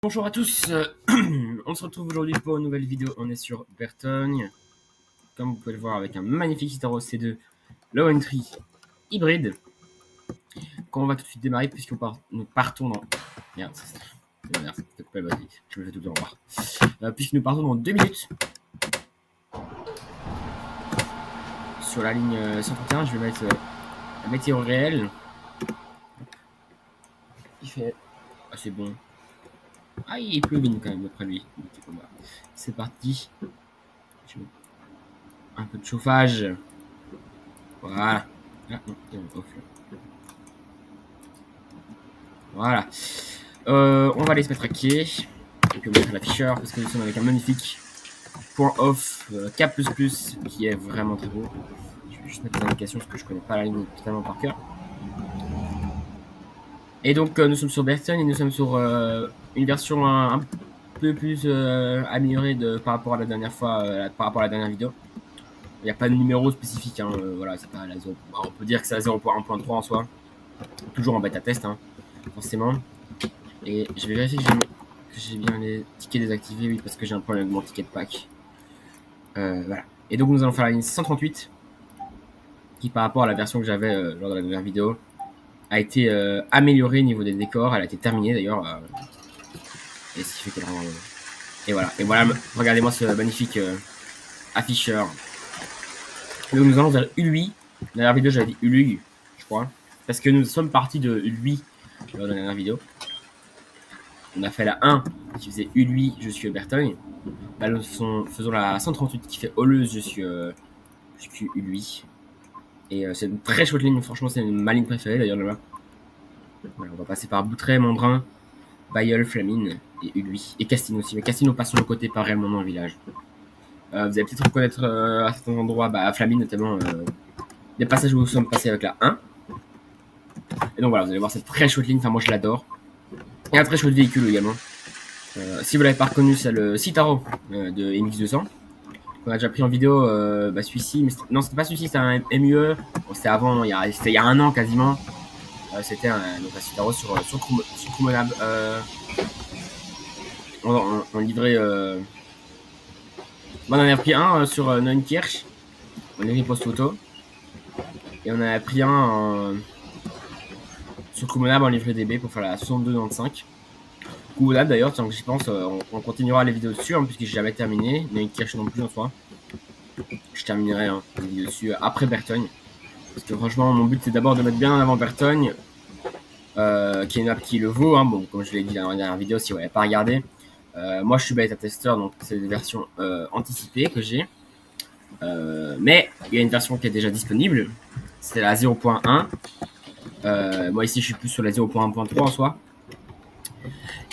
Bonjour à tous, on se retrouve aujourd'hui pour une nouvelle vidéo. On est sur Bertogne, comme vous pouvez le voir, avec un magnifique Citaro C2 Low Entry hybride qu'on va tout de suite démarrer puisque nous partons dans... Merde, c'est coupé, vas-y, je me fais tout le temps voir. Puisque nous partons dans 2 minutes sur la ligne 131, je vais mettre la météo réelle qui fait assez bon. Ah, il pleut quand même après lui. C'est parti. Un peu de chauffage. Voilà. Ah, non, off. Voilà. On va aller se mettre à quai. Et puis on va mettre l'afficheur parce que nous sommes avec un magnifique point off K++ qui est vraiment très beau. Je vais juste mettre les indications parce que je connais pas la ligne totalement par cœur. Et donc nous sommes sur Bertogne et nous sommes sur une version un peu plus améliorée par rapport à la dernière fois, par rapport à la dernière vidéo. Il n'y a pas de numéro spécifique, hein, voilà, c'est pas la 0. On peut dire que c'est la 0.1.3 en soi. Toujours en bêta test, hein, forcément. Et je vais vérifier que j'ai bien les tickets désactivés, oui, parce que j'ai un problème avec mon ticket de pack. Voilà. Et donc nous allons faire la ligne 138, qui par rapport à la version que j'avais lors de la dernière vidéo, a été améliorée au niveau des décors. Elle a été terminée d'ailleurs. Et ce qui fait qu'elle et voilà, regardez-moi ce magnifique afficheur. Donc nous allons vers UI. Dans la dernière vidéo j'avais dit ULUG, je crois. Parce que nous sommes partis de UI lors de la dernière vidéo. On a fait la 1 qui faisait UI, je suis Bertogne. Là nous faisons la 138 qui fait Oleuse, je suis UI. Et c'est une très chouette ligne, franchement c'est ma ligne préférée d'ailleurs là-bas. Voilà, on va passer par Boutray, Mondrin, Bayeul, Flamine et UI. Et Castine aussi. Mais Castine on passe sur le côté, pas réellement dans le village. Vous allez peut-être reconnaître à certains endroits, Flamine notamment, des passages où nous sommes passés avec la 1. Et donc voilà, vous allez voir cette très chouette ligne, enfin moi je l'adore. Et un très chouette véhicule également. Si vous l'avez pas reconnu, c'est le Citaro de MX200. On a déjà pris en vidéo celui-ci, mais non c'était pas celui-ci, c'était un MUE. Bon, c'était avant, c'était il y a un an quasiment. C'était un Citaro sur Croomonab. On livrait... on en a pris un sur Neunkirch. On a riposte photo. Et on en a pris un sur Croomonab en livret DB pour faire la 62-95. Croomonab d'ailleurs, tant que j'y pense, on continuera les vidéos dessus, hein, puisque j'ai jamais terminé. Neunkirch non plus en soi. Je terminerai les vidéos dessus après Bertogne. Parce que franchement, mon but c'est d'abord de mettre bien en avant Bertogne. Qui est une map qui le vaut, hein. Bon, comme je l'ai dit dans la dernière vidéo, si vous n'avez pas regardé. Moi je suis bêta testeur, donc c'est des versions anticipées que j'ai. Mais il y a une version qui est déjà disponible. C'est la 0.1. Moi ici je suis plus sur la 0.1.3 en soi.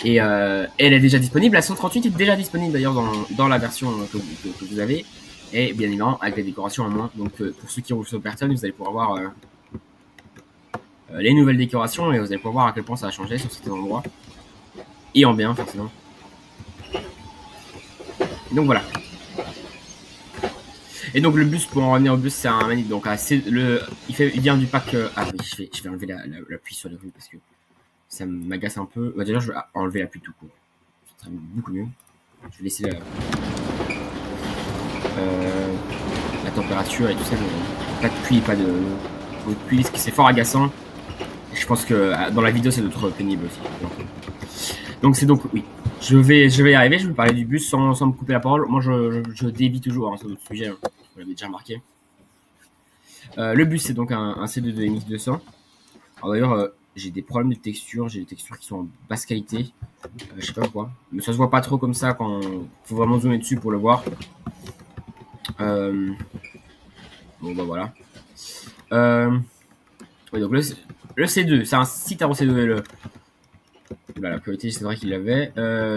Et elle est déjà disponible. La 138 est déjà disponible d'ailleurs dans la version que vous avez. Et bien évidemment avec les décorations en moins. Donc pour ceux qui ont sur Bertogne, vous allez pouvoir voir les nouvelles décorations et vous allez pouvoir voir à quel point ça a changé sur certains endroits. Et en bien forcément. Donc voilà. Et donc le bus, pour en revenir au bus, c'est un manip. Donc il vient du pack. Ah oui, je vais enlever la pluie sur les rues parce que ça m'agace un peu. D'ailleurs, je vais enlever la pluie tout court. Ça serait beaucoup mieux. Je vais laisser la température et tout ça. Pas de pluie, pas de pluie, parce que c'est fort agaçant. Et je pense que dans la vidéo, ça doit être pénible aussi. Donc c'est oui. Je vais y arriver, je vais parler du bus sans me couper la parole. Moi je dévie toujours hein, sur d'autres sujets, hein. Vous l'avez déjà remarqué. Le bus c'est donc un C2 de MX200. Alors d'ailleurs j'ai des problèmes de texture, j'ai des textures qui sont en basse qualité. Je sais pas pourquoi. Mais ça se voit pas trop comme ça quand faut vraiment zoomer dessus pour le voir. Bon voilà. Oui, donc le C2, c'est un Citaro C2 la priorité, c'est vrai qu'il l'avait.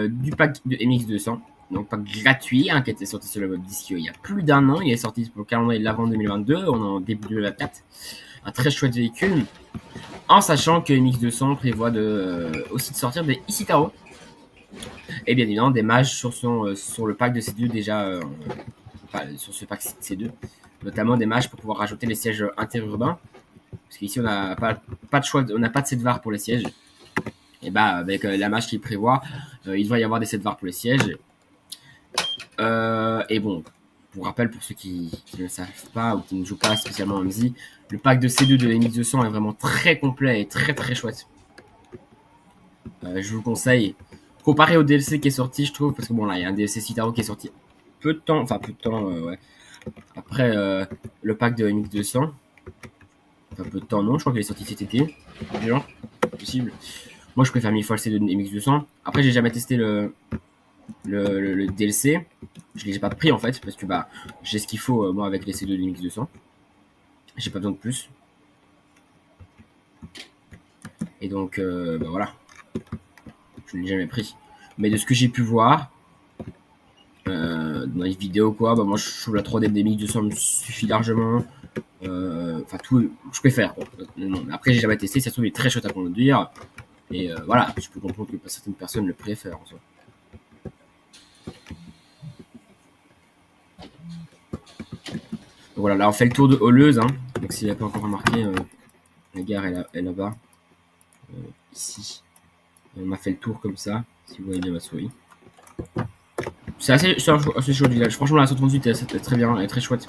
Du pack de MX200. Donc pack gratuit, hein, qui était sorti sur le web disque il y a plus d'un an. Il est sorti pour le calendrier de l'avant 2022. On est en début 2024. Un très chouette véhicule. En sachant que MX200 prévoit aussi de sortir des Citaro. Et bien évidemment, des mages sur le pack de C2 déjà. Sur ce pack C2. Notamment des mages pour pouvoir rajouter les sièges interurbains. Parce qu'ici, on n'a pas de choix, on n'a pas de C2VAR pour les sièges. Et bah, avec la match qu'il prévoit, il doit y avoir des 7 VAR pour les sièges. Et bon, pour rappel, pour ceux qui ne savent pas ou qui ne jouent pas spécialement en MZ, le pack de C2 de MX200 est vraiment très complet et très très chouette. Je vous conseille, comparé au DLC qui est sorti, je trouve, parce que bon, là, il y a un DLC Citaro qui est sorti peu de temps, enfin peu de temps, ouais. Après le pack de MX200, enfin peu de temps, non, je crois qu'il est sorti cet été, genre, possible. Moi, je préfère 1000 fois le C2 de MX200. Après, j'ai jamais testé le DLC. Je l'ai pas pris en fait, parce que bah, j'ai ce qu'il faut, moi, avec les C2 de MX200. J'ai pas besoin de plus. Et donc, bah voilà. Je ne l'ai jamais pris. Mais de ce que j'ai pu voir, dans les vidéos, quoi, bah moi, je trouve la 3D de MX200 me suffit largement. Enfin, tout, je préfère. Non, après, j'ai jamais testé, ça se trouve, il est très chouette à conduire. Et voilà, je peux comprendre que certaines personnes le préfèrent en soi. Donc voilà, là on fait le tour de Holleuse. Hein. Donc s'il n'y a pas encore remarqué, la gare est là-bas. Ici. On a fait le tour comme ça, si vous voyez bien ma souris. C'est assez chaud le village. Franchement, la 138 est très bien, elle est très chouette.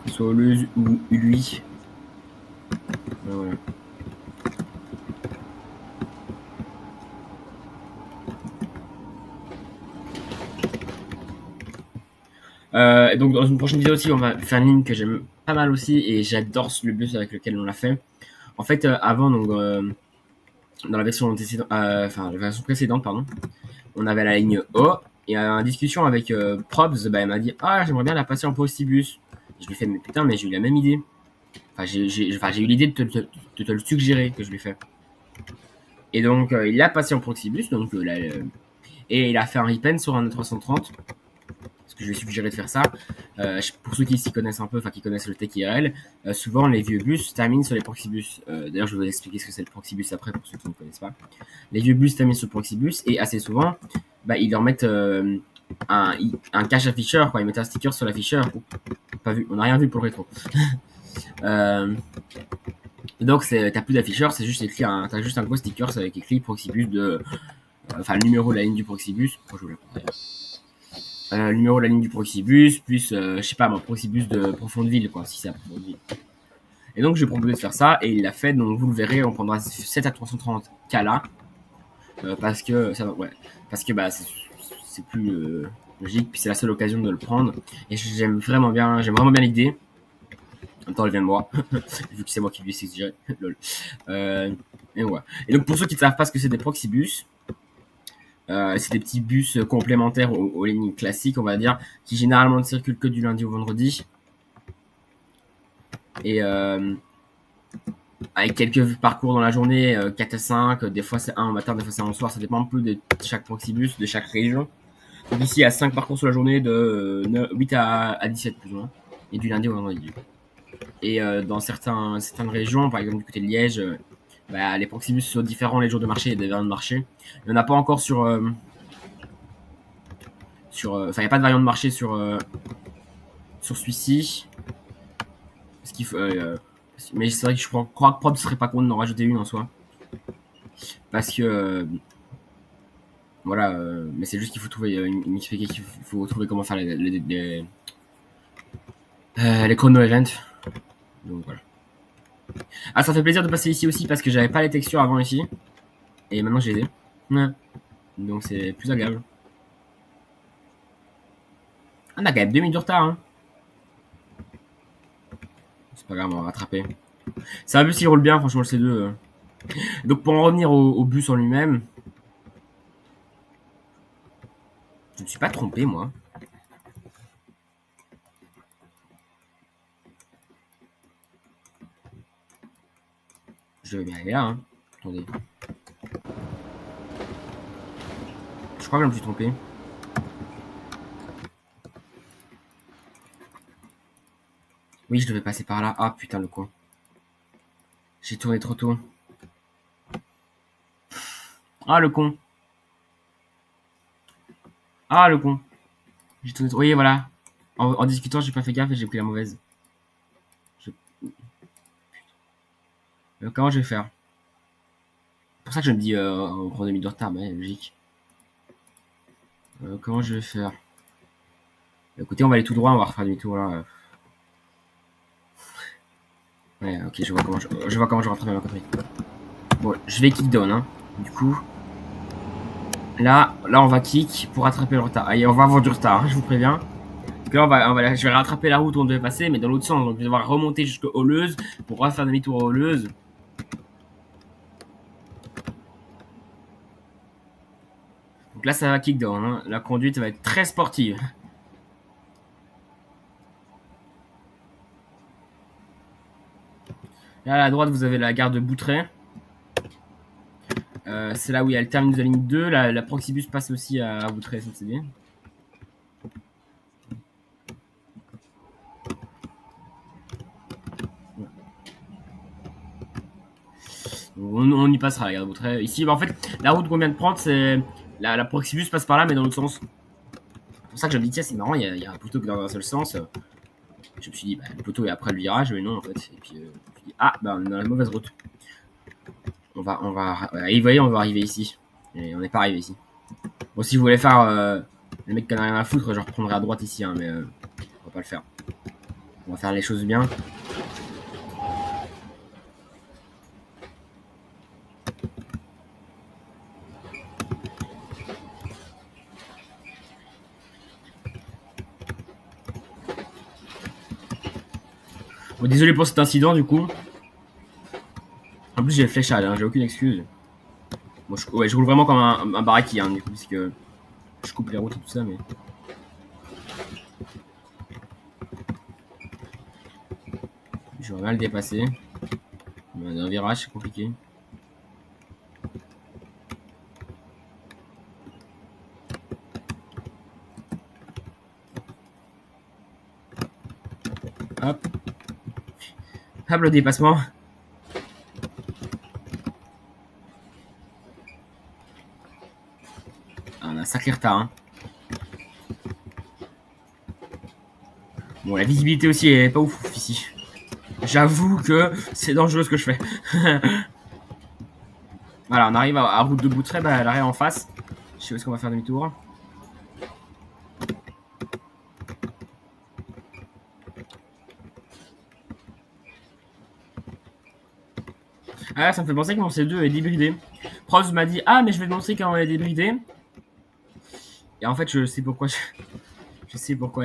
Soit Holleuse ou lui. Voilà. Donc dans une prochaine vidéo aussi, on va faire une ligne que j'aime pas mal aussi et j'adore le bus avec lequel on l'a fait. En fait, avant, donc dans la version enfin la version précédente, pardon, on avait la ligne O et en discussion avec Probs, bah, elle m'a dit ah j'aimerais bien la passer en Proxibus. Je lui ai fait mais putain mais j'ai eu la même idée. Enfin j'ai eu l'idée de te le suggérer que je lui ai fait. Et donc il l'a passé en Proxibus donc et il a fait un repen sur un E330. Que je vais suggérer de faire ça. Pour ceux qui s'y connaissent un peu, enfin qui connaissent le tech IRL, souvent les vieux bus terminent sur les Proxibus. D'ailleurs, je vais vous expliquer ce que c'est le Proxibus après pour ceux qui ne connaissent pas. Les vieux bus terminent sur le Proxibus et assez souvent, bah, ils leur mettent un cache afficheur, quoi. Ils mettent un sticker sur l'afficheur. Pas vu, on n'a rien vu pour le rétro. Donc t'as plus d'afficheur, c'est juste écrit t'as juste un gros sticker avec écrit Proxibus de, enfin le numéro de la ligne du Proxibus. Pourquoi je vous le numéro de la ligne du Proxibus, plus, je sais pas, mon Proxibus de Profondeville, quoi, si c'est à Profondeville. Et donc, je lui ai proposé de faire ça, et il l'a fait, donc vous le verrez, on prendra 7 à 330 K là, parce que, parce que, bah, c'est plus logique, puis c'est la seule occasion de le prendre, et j'aime vraiment bien l'idée. En même temps, elle vient de moi, vu que c'est moi qui lui ai suggéré, lol. Et ouais. Et donc, pour ceux qui ne savent pas ce que c'est des Proxibus, c'est des petits bus complémentaires aux lignes classiques, on va dire, qui généralement ne circulent que du lundi au vendredi. Et avec quelques parcours dans la journée, 4 à 5, des fois c'est 1 au matin, des fois c'est 1 au soir, ça dépend un peu de chaque Proxibus, de chaque région. Donc ici, il y a 5 parcours sur la journée de 8 à 17 plus ou moins, et du lundi au vendredi. Et dans certaines régions, par exemple du côté de Liège, bah, les Proxibus sont différents les jours de marché et des variantes de marché. Il n'y en a pas encore sur... Enfin, il n'y a pas de variante de marché sur celui-ci. Parce qu'il faut... mais c'est vrai que je crois que Prob serait pas content d'en rajouter une en soi. Parce que... voilà, mais c'est juste qu'il faut trouver... m'expliquer qu'il faut trouver comment faire les chrono events. Donc voilà. Ah, ça fait plaisir de passer ici aussi parce que j'avais pas les textures avant ici. Et maintenant j'ai les ai. Ouais. Donc c'est plus agréable. On a quand même 2 minutes de retard. Hein. C'est pas grave, on va rattraper. C'est un bus qui roule bien, franchement, le C2. Donc pour en revenir au bus en lui-même, je ne suis pas trompé, moi. Je vais bien aller là. Hein. Attendez. Je crois que je me suis trompé. Oui, je devais passer par là. Ah putain, le con. J'ai tourné trop tôt. Ah, le con. Ah, le con. J'ai tourné trop... Oui, voilà. En discutant, j'ai pas fait gaffe et j'ai pris la mauvaise. Comment je vais faire? pour ça que je me dis on prend 2 minutes de retard, mais logique. Comment je vais faire? Écoutez, on va aller tout droit, on va refaire demi-tour là. Ouais, ok, je vois comment je rattrape ma connerie. Bon, je vais kick down, hein. Du coup, là, on va kick pour rattraper le retard. Allez, on va avoir du retard, hein, je vous préviens. Donc là, je vais rattraper la route où on devait passer, mais dans l'autre sens. Donc, je vais devoir remonter jusqu'aux Holleuses pour refaire demi-tour aux Holleuses. Donc là, ça va kick down, hein. La conduite va être très sportive. Là, à droite, vous avez la gare de Boutray. C'est là où il y a le terminus de la ligne 2. La Proxibus passe aussi à Boutray, ça c'est bien. On y passera, la gare de Boutray. Ici, bah, en fait, la route qu'on vient de prendre, c'est. La Proxibus passe par là, mais dans l'autre sens. C'est pour ça que je me dis, tiens, c'est marrant, il y a un poteau qui est dans un seul sens. Je me suis dit, bah, le poteau est après le virage, mais non, en fait. Et puis, je me suis dit, ah, bah, on est dans la mauvaise route. Et vous voyez, on va arriver ici. Et on n'est pas arrivé ici. Bon, si vous voulez faire le mec qui en a rien à foutre, je reprendrai à droite ici, hein, mais on va pas le faire. On va faire les choses bien. Bon, désolé pour cet incident, du coup. En plus, j'ai le fléchage, hein, j'ai aucune excuse. Bon, je roule vraiment comme un baraquis, hein, du coup, parce que je coupe les routes et tout ça, mais. Je vais mal le dépasser. Mais un virage, c'est compliqué. Hop. Hop, le dépassement. Ah, on a un sacré retard, hein. Bon, la visibilité aussi est pas ouf ici. J'avoue que c'est dangereux ce que je fais. Voilà, on arrive à route de Boutray, bah, l'arrêt en face. Je sais où est-ce qu'on va faire demi-tour. Ah, ça me fait penser que mon C2 est débridé. Prost m'a dit, ah, mais je vais te montrer comment elle est débridée. Et en fait, je sais pourquoi. Je sais pourquoi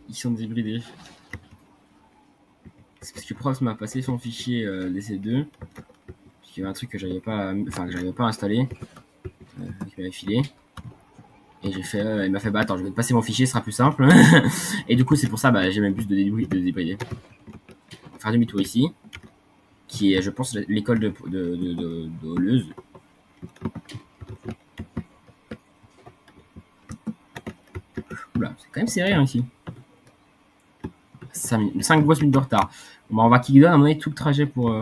ils sont débridés. C'est parce que Prost m'a passé son fichier DC2. Parce qu'il y avait un truc que j'avais pas, installé. Qu'il m'avait filé. Et j'ai fait, il m'a fait, bah attends, je vais te passer mon fichier, ce sera plus simple. Et du coup, c'est pour ça, bah, j'ai même plus de débrider. On va faire demi-tour ici. Qui est, je pense, l'école de Holleuses. Oula, c'est quand même serré, hein, ici. 5 grosses minutes de retard. Bon, bah, on va kick down à mon avis tout le trajet pour.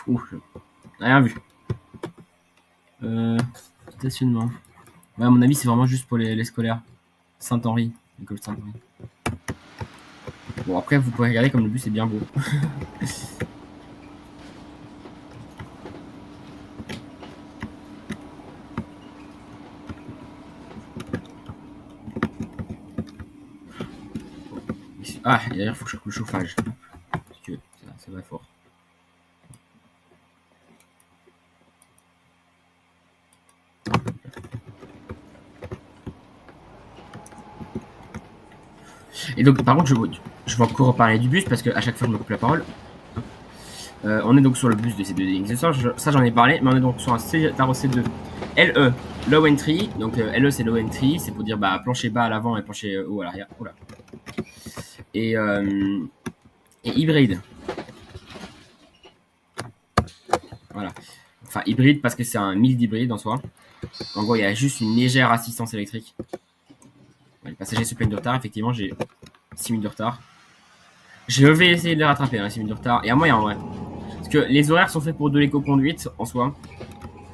Ouf, rien vu. Stationnement. Ouais, à mon avis, c'est vraiment juste pour les scolaires. Saint-Henri, l'école Saint-Henri. Bon, après, vous pouvez regarder comme le bus est bien beau. Ah, et d'ailleurs, il faut que je coupe le chauffage. Parce que ça va fort. Et donc, par contre, je vais encore parler du bus parce qu'à chaque fois, je me coupe la parole. On est donc sur le bus de C2DX. Ça, j'en ai parlé, mais on est donc sur un Taro C2 LE, low entry. Donc, LE, c'est low entry. C'est pour dire bah, plancher bas à l'avant et plancher haut à l'arrière. Oula. Et hybride. Voilà. Enfin, hybride parce que c'est un mille d'hybride en soi. En gros, il y a juste une légère assistance électrique. Les passagers se plaignent de retard. Effectivement, j'ai 6 minutes de retard. Je vais essayer de les rattraper, hein, 6 minutes de retard. Et à moyen, en vrai. Parce que les horaires sont faits pour de l'éco-conduite en soi.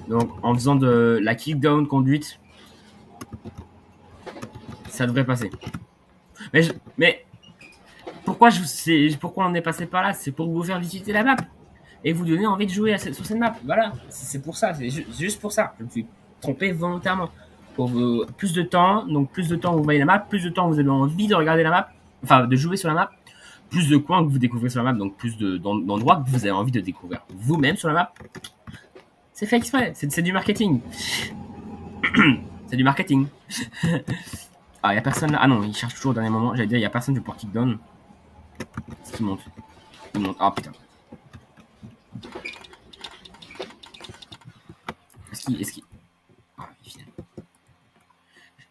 Donc, en faisant de la kick-down conduite, ça devrait passer. Mais pourquoi on est passé par là, c'est pour vous faire visiter la map et vous donner envie de jouer sur cette map. Voilà, c'est pour ça, c'est juste pour ça. Je me suis trompé volontairement. Pour plus de temps, donc plus de temps vous voyez la map, plus de temps vous avez envie de regarder la map, enfin de jouer sur la map, plus de coins que vous découvrez sur la map, donc plus d'endroits que vous avez envie de découvrir vous-même sur la map. C'est fait exprès, c'est du marketing. C'est du marketing. Ah, il a personne là. Ah non, il cherche toujours au dernier moment. J'allais dire, il y a personne du port kickdown. Est-ce qu'il monte? Il monte. Ah putain. Est-ce qu'il. Ah,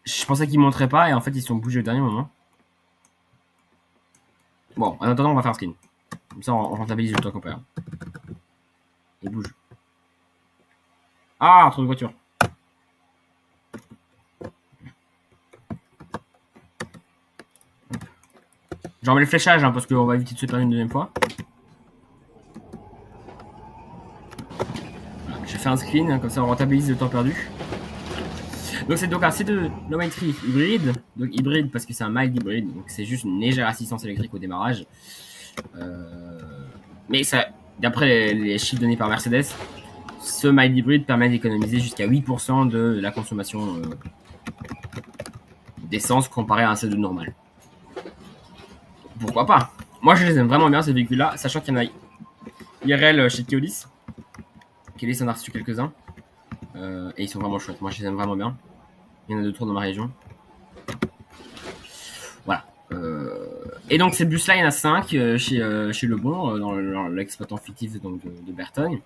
je pensais qu'il monterait pas et en fait ils sont bougés au dernier moment. Bon, en attendant, on va faire un skin. Comme ça, on rentabilise le temps qu'on perd. Il bouge. Ah, trop de voiture. J'en mets le fléchage hein, parce qu'on va éviter de se perdre une deuxième fois. Voilà, j'ai fait un screen, hein, comme ça on rentabilise le temps perdu. Donc c'est donc un C2 No Main Tree hybride. Donc hybride parce que c'est un mild hybride. Donc c'est juste une légère assistance électrique au démarrage. Mais ça, d'après les chiffres donnés par Mercedes, ce mild hybride permet d'économiser jusqu'à 8% de la consommation d'essence comparé à un C2 normal. Pourquoi pas? Moi je les aime vraiment bien ces véhicules là, sachant qu'il y en a IRL chez Keolis. Keolis en a reçu quelques-uns. Et ils sont vraiment chouettes, moi je les aime vraiment bien. Il y en a 2-3 dans ma région. Voilà. Et donc ces bus là, il y en a 5 chez Lebon, dans l'exploitant fictif donc, de Bertogne.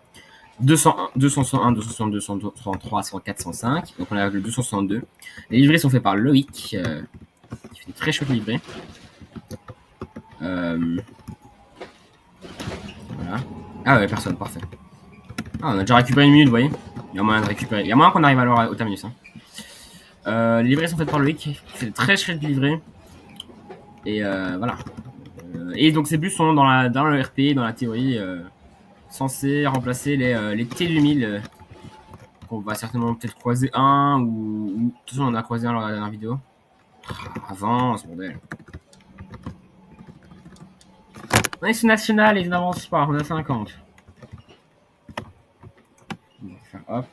201, 201, 262, 163, 104, 105. Donc on a le 262. Les livrets sont faits par Loïc, qui fait des très chouettes livrets. Voilà. Ah ouais, personne, parfait. Ah, on a déjà récupéré une minute, vous voyez. Il y a moyen de récupérer. Il y a moyen qu'on arrive alors au terminus. Hein. Les livrets sont faits par Loïc, qui fait de très chouettes livrets. Et voilà. Et donc ces bus sont dans le RP, dans la théorie, censés remplacer les T2000 qu'on va certainement peut-être croiser un ou de toute façon on en a croisé un lors de la dernière vidéo. Avant, ce bordel. On est sur national et ils n'avancent pas, on a 50. On va faire hop.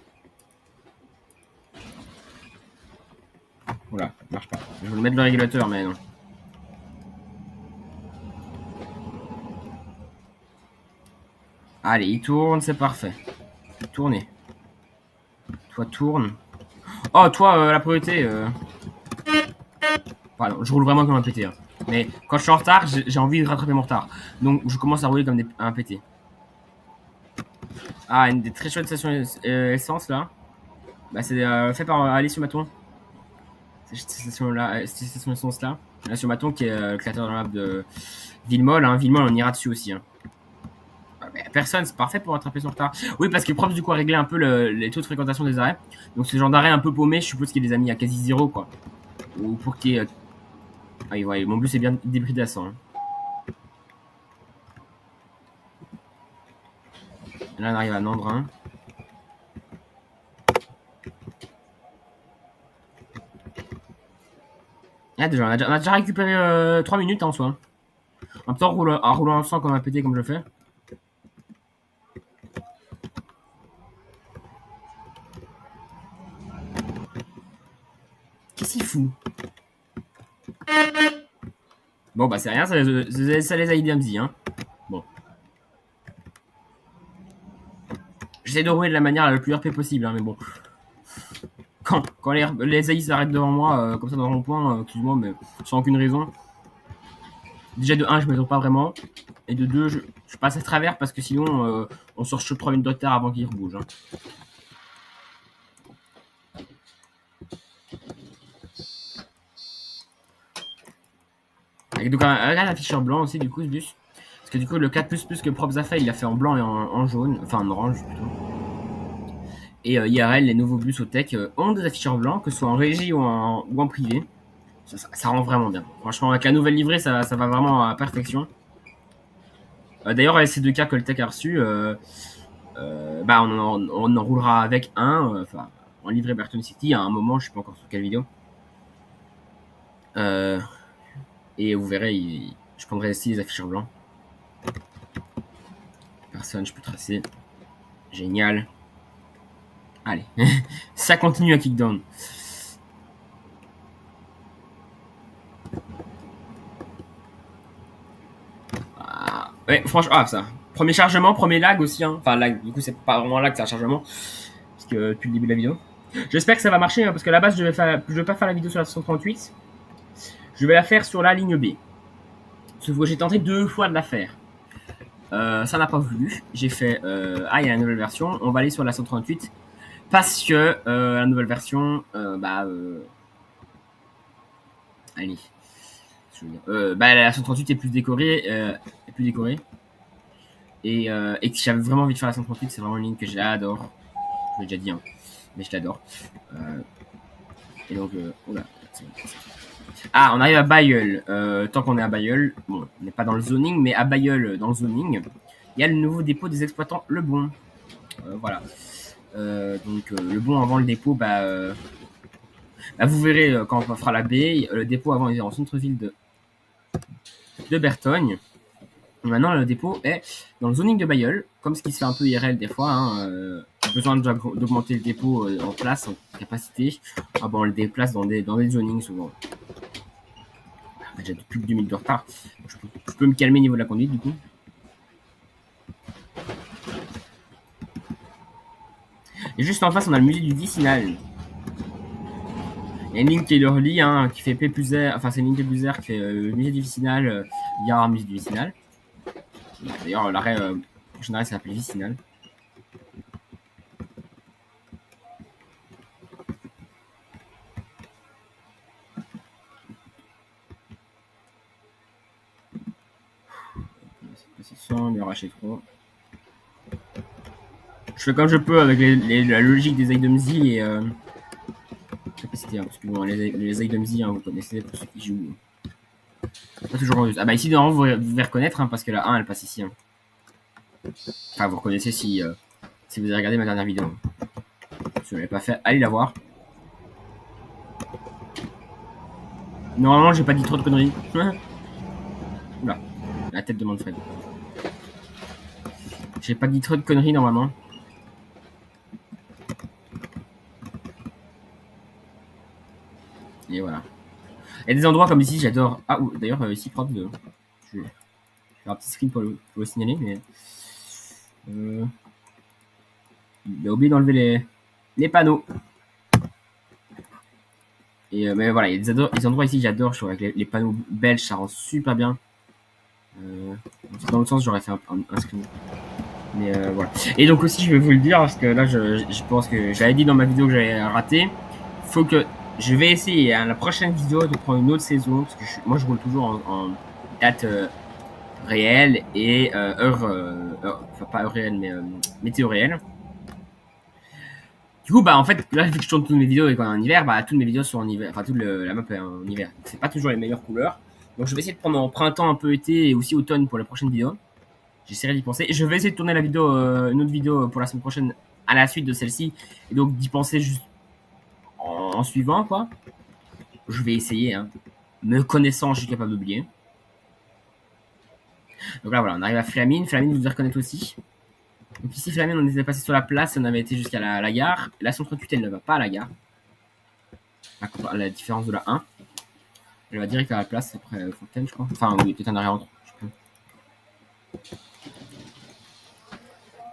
Oula, ça marche pas. Je voulais mettre le régulateur, mais non. Allez, il tourne, c'est parfait. Tournez. Toi, tourne. Oh, toi, la priorité. Pardon, je roule vraiment comme un pété. Hein. Mais quand je suis en retard, j'ai envie de rattraper mon retard. Donc, je commence à rouler comme un pété. Ah, une des très chouettes stations essence là. Bah, c'est fait par Alice sur Maton. Cette station-là, cette station essence là. Alice sur Maton qui est le créateur de la map de Villemol. Hein. Villemol, on ira dessus aussi. Hein. Personne, c'est parfait pour rattraper son retard. Oui, parce que Props du coup a réglé un peu les taux de fréquentation des arrêts. Donc ce genre d'arrêt un peu paumé, je suppose qu'il les a mis à quasi 0 quoi. Ou pour qu'il y ait... Ah oui, ouais, mon bus est bien débridé à 100. Hein. Là on arrive à Nandrin. Ah, déjà, on a déjà récupéré 3 minutes hein, en soi. En même temps, en roulant en 100 comme un pété comme je le fais. Qu'est-ce qu'il fout? Bon, bah, c'est rien, ça les a aidés un petit, hein. Bon. J'essaie de rouler de la manière la plus RP possible, hein, mais bon. Quand les AI s'arrêtent devant moi, comme ça dans le rond-point, excuse-moi, mais sans aucune raison. Déjà, de 1, je me trompe pas vraiment. Et de 2, je passe à travers parce que sinon, on se rechoppe 3 minutes de retard avant qu'il rebouge. Hein. Avec donc un afficheur blanc aussi, du coup, ce bus. Parce que du coup, le 4++ que Props a fait, il l'a fait en blanc et en jaune. Enfin, en orange plutôt. Et IRL, les nouveaux bus au tech ont des afficheurs blancs, que ce soit en régie ou en privé. Ça rend vraiment bien. Franchement, avec la nouvelle livrée, ça va vraiment à perfection. D'ailleurs, avec ces 2 cas que le tech a reçu, bah, on en roulera avec un, enfin, en livrée Berton City à un moment, je sais pas encore sur quelle vidéo. Et vous verrez, Je prendrai ici les afficheurs blancs. Personne, je peux tracer. Génial. Allez, ça continue à kickdown. Ah, ouais, franchement, ça. Premier chargement, premier lag aussi. Hein. Enfin, lag, du coup, c'est pas vraiment lag, c'est un chargement. Parce que depuis le début de la vidéo. J'espère que ça va marcher, hein, parce que à la base, je vais pas faire la vidéo sur la 138. Je vais la faire sur la ligne B. Sauf que j'ai tenté 2 fois de la faire. Ça n'a pas voulu. J'ai fait, il y a la nouvelle version. On va aller sur la 138. Parce que la nouvelle version, allez. La 138 est plus décorée. Et que j'avais vraiment envie de faire la 138. C'est vraiment une ligne que j'adore. Je l'ai déjà dit, hein, mais je l'adore. Et donc, oula. Ah, on arrive à Bayeul. Tant qu'on est à Bayeul, bon, on n'est pas dans le zoning, mais à Bayeul, dans le zoning, il y a le nouveau dépôt des exploitants Le Bon. Voilà. Donc, Le Bon avant le dépôt, vous verrez quand on fera la baie, le dépôt avant était en centre-ville de Bertogne. Maintenant, le dépôt est dans le zoning de Bayeul, comme ce qui se fait un peu IRL des fois. Hein, besoin d'augmenter le dépôt en place, en capacité. Ah bon, on le déplace dans des zonings souvent. J'ai plus de 2 minutes de retard. Je peux me calmer au niveau de la conduite du coup. Et juste en face, on a le musée du Vicinal. Il y a une ligne qui leur lie, hein, qui fait P plus R. Enfin, c'est une ligne P plus R qui fait musée du Vicinal, Gare musée du Vicinal. D'ailleurs, l'arrêt, prochain arrêt, ça s'appelle Vicinal. Le rachetron. Je fais comme je peux avec la logique des Aidemzi et capacité, hein, parce que bon, les Aidemzi, hein, vous connaissez pour ceux qui jouent. Pas toujours juste. Ah bah ici, normalement, vous devez reconnaître, hein, parce que la 1, elle passe ici. Hein. Enfin, vous reconnaissez si vous avez regardé ma dernière vidéo. Si vous ne l'avez pas fait, allez la voir. Normalement, j'ai pas dit trop de conneries. Oula, la tête de Manfred. J'ai pas dit trop de conneries normalement. Et voilà. Il y a des endroits comme ici, j'adore. Ah, d'ailleurs, ici, propre de. Je vais faire un petit screen pour le signaler, mais. Il a oublié d'enlever les panneaux. Et mais voilà, il y a des endroits ici que j'adore. Je trouve avec les panneaux belges, ça rend super bien. Dans l'autre sens, j'aurais fait un screen. Mais voilà. Et donc aussi, je vais vous le dire, parce que là, je pense que j'avais dit dans ma vidéo que j'avais raté. Faut que je vais essayer à la prochaine vidéo de prendre une autre saison, parce que moi, je roule toujours en date réelle et enfin pas heure réelle, mais météo réelle. Du coup, en fait, là, vu que je tourne toutes mes vidéos et qu'on est en hiver, toutes mes vidéos sont en hiver. Enfin, toute la map est en hiver. C'est pas toujours les meilleures couleurs. Donc, je vais essayer de prendre en printemps, un peu été et aussi automne pour les prochaines vidéos. J'essaierai d'y penser. Et je vais essayer de tourner une autre vidéo pour la semaine prochaine à la suite de celle-ci. Et donc d'y penser juste en suivant, quoi. Je vais essayer, hein. Me connaissant, je suis capable d'oublier. Donc là, voilà, on arrive à Flamine. Flamine, vous devez reconnaître aussi. Donc ici, Flamine, on était passé sur la place. On avait été jusqu'à la gare. La 138, elle ne va pas à la gare. À la différence de la 1. Elle va direct à la place après Fontaine, je crois. Enfin, oui, peut-être un arrière-retour.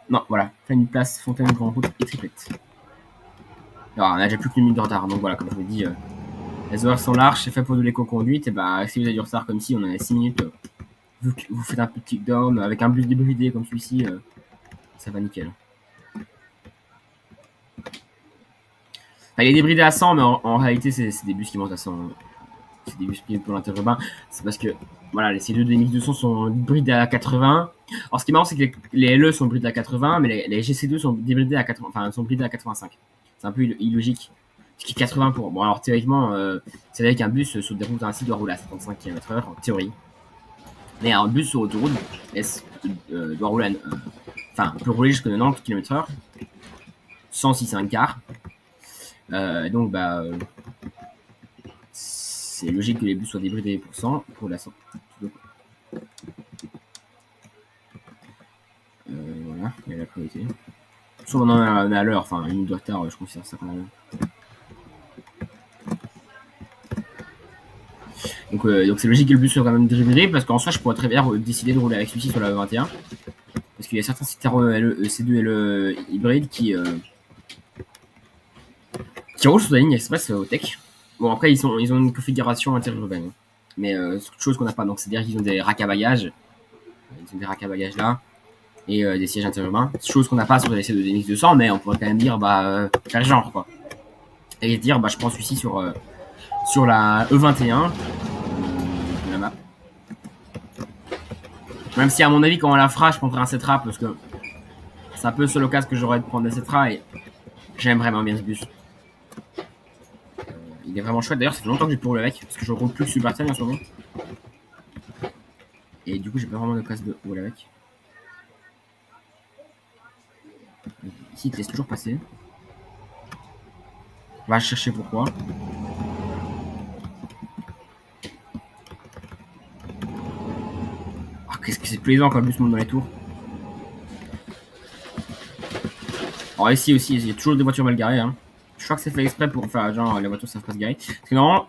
Non, voilà. Une place, Fontaine, Grand Route et Triplette. Alors, on a déjà plus qu'une minute de retard. Donc voilà, comme je vous dis, les horaires sont larges, c'est fait pour de l'éco-conduite. Et si vous avez du retard comme si, on a 6 minutes. Vous faites un petit down avec un bus débridé comme celui-ci, ça va nickel. Enfin, il est débridé à 100, mais en réalité, c'est des bus qui montent à 100. C'est des bus pour l'interurbain. C'est parce que voilà, ces deux 2200 sont débridés à 80. Alors, ce qui est marrant, c'est que les LE sont débridés à 80, mais les GC2 sont débridés à 80, enfin, sont débridés à 85. C'est un peu illogique. Ce qui est 80 pour. Bon, alors théoriquement, c'est vrai qu'un bus sur des routes ainsi doit rouler à 75 km/h en théorie. Mais un bus sur autoroute doit rouler enfin, peut rouler jusqu'à 90 km/h sans si c'est un quart. Donc, c'est logique que les bus soient débridés pour 100 pour la 100. Voilà, il y a la priorité. Soit on est à l'heure, enfin une minute de retard, je considère ça quand même. Donc c'est logique que le bus soit quand même dribbler parce qu'en soi je pourrais très bien décider de rouler avec celui-ci sur la 21 parce qu'il y a certains Citroën C2 LE hybrides qui roulent sur la ligne express au tech. Bon après ils ont une configuration interurbaine, mais chose qu'on n'a pas, donc c'est-à-dire qu'ils ont des racks à bagages, là et des sièges interurbains, chose qu'on n'a pas sur les C2 DMX200, mais on pourrait quand même dire faire genre quoi et dire je prends celui-ci sur la E21 de la map. Même si à mon avis quand on la fera je prendrai un Cetra parce que c'est un peu le seul occasion que j'aurais de prendre des Cetra et j'aime vraiment bien ce bus. Il est vraiment chouette, d'ailleurs ça fait longtemps que j'ai plus roulé avec parce que je roule plus que Supertime en ce moment. Et du coup j'ai pas vraiment d'occasion de rouler avec. Ici il te laisse toujours passer. On va chercher pourquoi. Oh, qu'est-ce que c'est plaisant quand le bus monte dans les tours. Alors ici aussi, il y a toujours des voitures mal garées. Hein. Je crois que c'est fait exprès pour faire genre les voitures savent pas se garer. Parce que normalement,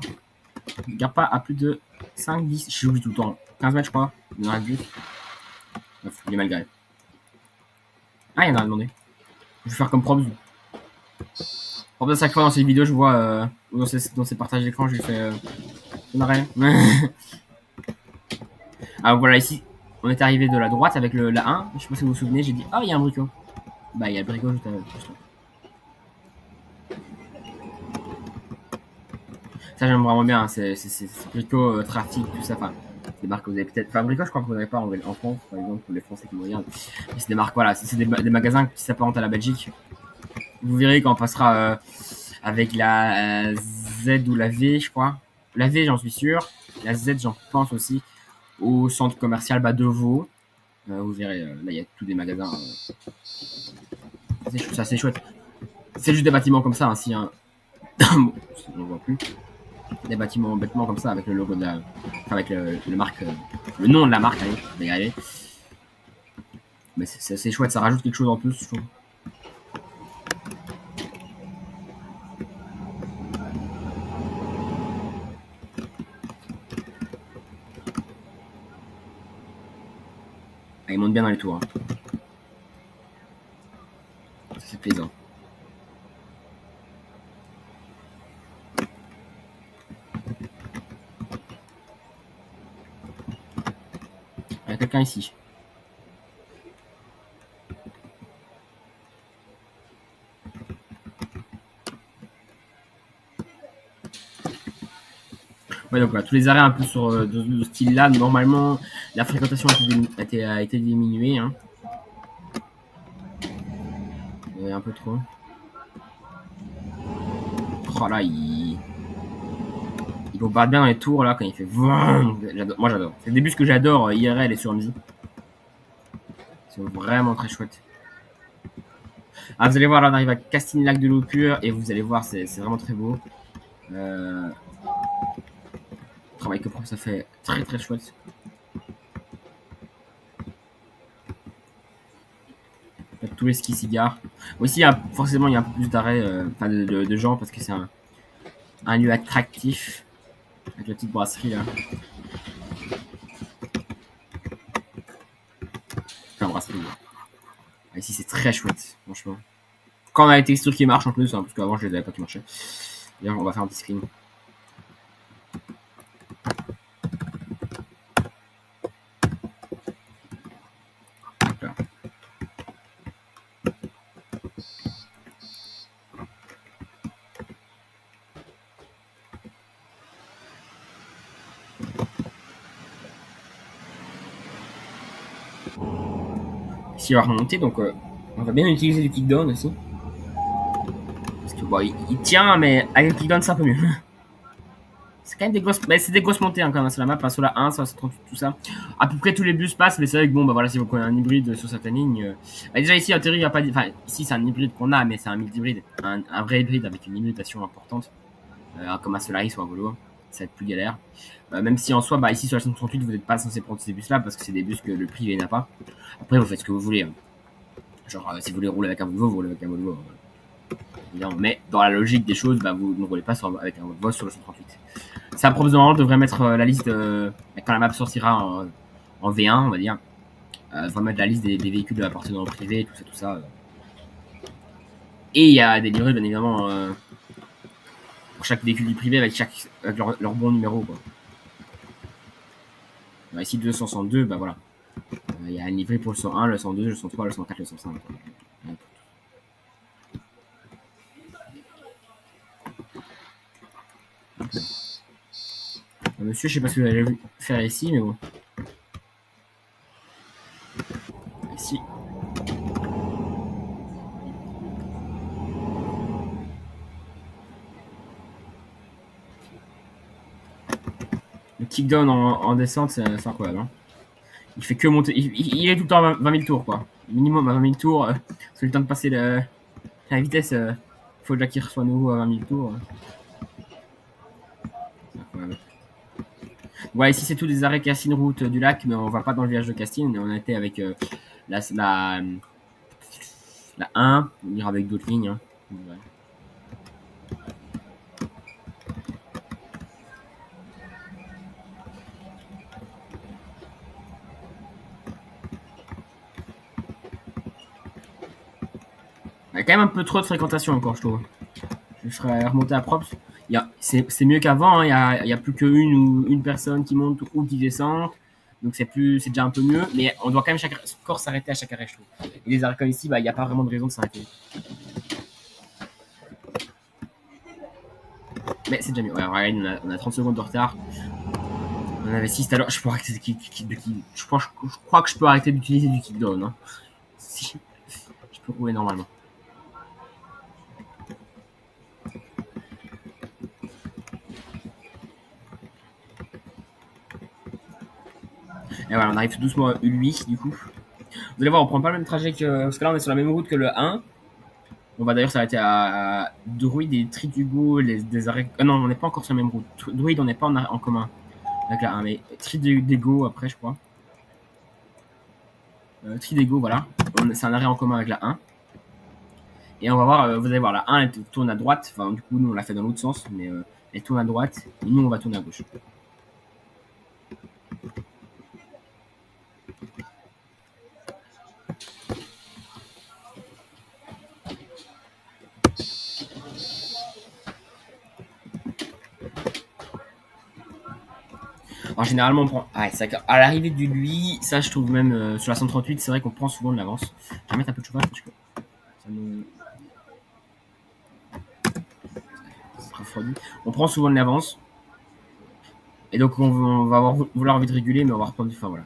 ils ne garent pas à plus de 5, 10, j'oublie tout le temps. 15 mètres je crois, dans la bus. Bref, il est mal garé. Ah, il y en a demandé. Je vais faire comme Probs. Probs à chaque fois dans ces vidéos, je vois dans ces partages d'écran, je lui fais un arrêt. Alors voilà, ici, on est arrivé de la droite avec la 1. Je sais pas si vous vous souvenez, j'ai dit, ah, il y a un bricot. Bah, il y a le bricot juste là. Ça, j'aime vraiment bien. C'est bricot, trafic, tout ça. Enfin, c'est des marques que vous avez peut-être. Enfin, bricot, je crois que vous n'avez pas en France, par exemple, pour les Français qui me regardent. Mais c'est des marques, voilà, c'est des magasins qui s'apparentent à la Belgique. Vous verrez quand on passera avec la Z ou la V, je crois. La V, j'en suis sûr. La Z, j'en pense aussi. Au centre commercial de Vaud. Vous verrez, là, il y a tous des magasins. C'est assez chouette. C'est juste des bâtiments comme ça, ainsi. Hein. Bon, on ne voit plus. Des bâtiments bêtement comme ça, avec le logo de la. Enfin, avec le marque. Le nom de la marque, allez, je vais y arriver. Mais c'est assez chouette, ça rajoute quelque chose en plus, je trouve. Ah, il monte bien dans les tours. Hein. C'est plaisant. Il y a quelqu'un ici. Ouais, donc voilà, tous les arrêts un peu sur de ce style-là, normalement, la fréquentation a été diminuée. Hein. Un peu trop. Oh là, il bombarde bien dans les tours là quand il fait. Moi j'adore. C'est des bus que j'adore IRL et sur MZ. C'est vraiment très chouette. Ah, vous allez voir, là on arrive à Castigny-Lac de l'eau pure et vous allez voir, c'est vraiment très beau. Le travail que prend, ça fait très très chouette. Tous les skis cigares. Aussi, forcément, il y a un peu plus d'arrêts, de gens parce que c'est un lieu attractif avec la petite brasserie là. Enfin, brasserie. Là. Ici, c'est très chouette, franchement. Quand on a les textures qui marchent en plus, hein, parce qu'avant je les avais pas qui marchaient. D'ailleurs, on va faire un petit screen. Ici, il va remonter, donc on va bien utiliser le kickdown aussi. Parce que bon, il tient, mais avec le kickdown, c'est un peu mieux. C'est quand même des grosses, mais c'est des grosses montées hein, quand même sur la map, enfin, sur la 1, sur la 38, tout ça. À peu près tous les bus passent, mais c'est vrai que bon, bah voilà, si vous prenez un hybride sur certaines lignes. Bah, déjà ici, en théorie, il n'y a pas. Enfin, ici, c'est un hybride qu'on a, mais c'est un mix hybride, un vrai hybride avec une limitation importante, comme un Solaris ou un Volvo. ça va être plus galère. Même si en soi, bah, ici sur la 138, vous n'êtes pas censé prendre ces bus là parce que c'est des bus que le privé n'a pas. Après, vous faites ce que vous voulez. Hein. Genre, si vous voulez rouler avec un Volvo, vous roulez avec un Volvo. Mais dans la logique des choses, bah, vous ne roulez pas avec un Volvo sur le 138. Ça, provisoirement, devrait mettre la liste quand la map sortira en V1, on va dire. Devrait mettre la liste des véhicules appartenant au privé, tout ça. Et il y a des livrets, bien évidemment, pour chaque véhicule du privé avec leur bon numéro. Quoi. Bah, ici, 262, bah voilà. Il y a un livret pour le 101, le 102, le 103, le 104, le 105. Monsieur, je sais pas ce que vous allez faire ici, mais bon. Ici. Le kickdown en descente, c'est incroyable. Hein. Il fait que monter. Il est tout le temps à 20 000 tours, quoi. Minimum à 20 000 tours. C'est le temps de passer la vitesse. Faut déjà qu'il reçoit nouveau à 20 000 tours. C'est incroyable. Ouais, ici c'est tous des arrêts Castine route du lac, mais on va pas dans le village de Castine. On a été avec la 1, on ira avec d'autres lignes. Hein. Ouais. Il y a quand même un peu trop de fréquentation encore, je trouve. Je serais remonté à Props. C'est mieux qu'avant, hein. Il y a plus qu'une ou une personne qui monte ou qui descend. Donc c'est déjà un peu mieux. Mais on doit quand même encore s'arrêter à chaque arrêt, je trouve. Et les arrêts comme ici, bah, il n'y a pas vraiment de raison de s'arrêter. Mais c'est déjà mieux. Ouais, regarde, on a 30 secondes de retard. On avait 6 alors. Je crois que je peux arrêter d'utiliser du kickdown. Hein. Si. Je peux rouler normalement. Et voilà, on arrive tout doucement à U8 du coup. Vous allez voir, on prend pas le même trajet que. Parce que là, on est sur la même route que le 1. On va d'ailleurs s'arrêter à Druid et Tridugo, des arrêts. Non, on n'est pas encore sur la même route. Druid, on n'est pas en commun avec la 1, mais Tridugo après, je crois. Tridugo, voilà. C'est un arrêt en commun avec la 1. Et on va voir, vous allez voir, la 1 elle tourne à droite. Enfin, du coup, nous on l'a fait dans l'autre sens, mais elle tourne à droite. Et nous on va tourner à gauche. Alors généralement on prend. Ah, c'est à l'arrivée du lui, ça je trouve même sur la 138, c'est vrai qu'on prend souvent de l'avance. Je vais mettre un peu de chauffage parce que ça nous. Ça refroidit. On prend souvent de l'avance. Et donc on va vouloir envie de réguler, mais on va reprendre du. Enfin voilà.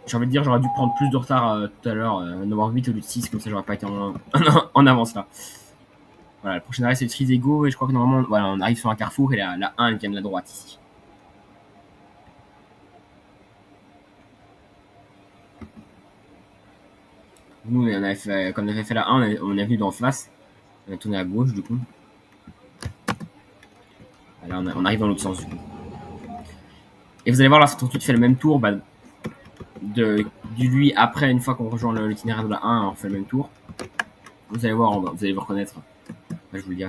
J'ai envie de dire, j'aurais dû prendre plus de retard tout à l'heure, 9h08 au lieu de 6, comme ça j'aurais pas été en avance là. Voilà, le prochain arrêt c'est le Trizego, et je crois que normalement, voilà, on arrive sur un carrefour et la 1 elle vient de la droite ici. Nous, on avait fait, quand on avait fait la 1, on est venu d'en face. On a tourné à gauche, du coup. Là, on arrive dans l'autre sens, du coup. Et vous allez voir, là, 138 fait le même tour bah, du lui après, une fois qu'on rejoint l'itinéraire de la 1, on fait le même tour. Vous allez voir, vous allez vous reconnaître. Je vous le dis.